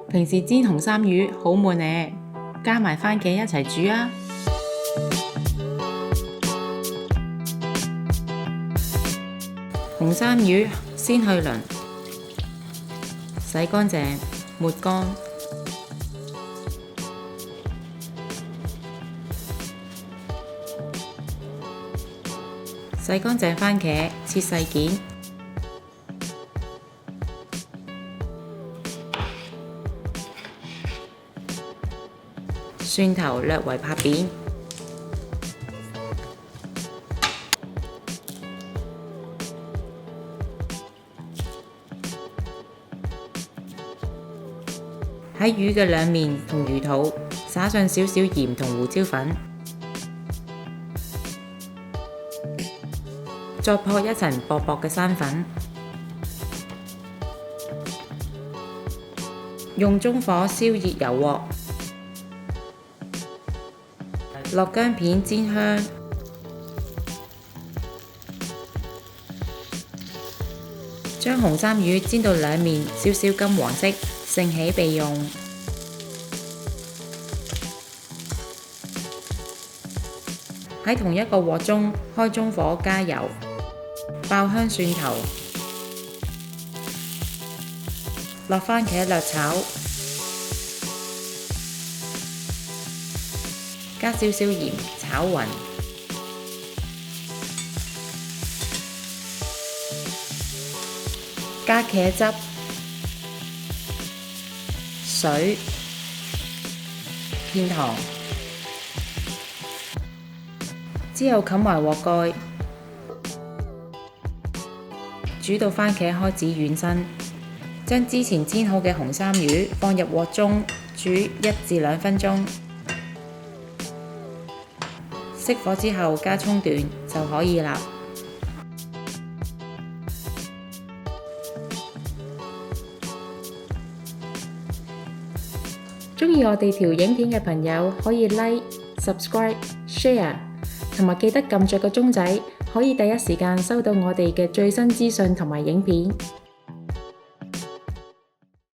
平時煎紅衫魚好悶呢，加埋番茄一齊煮啊！紅衫魚先去鱗，洗乾淨，抹乾。洗乾淨番茄，切細件。蒜頭略為拍扁。喺魚嘅兩面同魚肚灑上少少鹽同胡椒粉，再撲一層薄薄嘅生粉，用中火燒熱油鑊，落薑片煎香，將紅衫魚煎到兩面少少金黃色，盛起備用。喺同一個鑊中開中火加油，爆香蒜頭，落番茄略炒，加少少鹽炒勻，加茄汁、水、片糖，之後冚埋鑊蓋，煮到番茄開始軟身，將之前煎好嘅紅衫魚放入鑊中煮1至2分鐘，熄火之後加葱段就可以啦。鍾意我哋條影片嘅朋友可以 Like、Subscribe、Share， 同埋記得撳着個鐘仔，可以第一時間收到我哋嘅最新資訊同埋影片。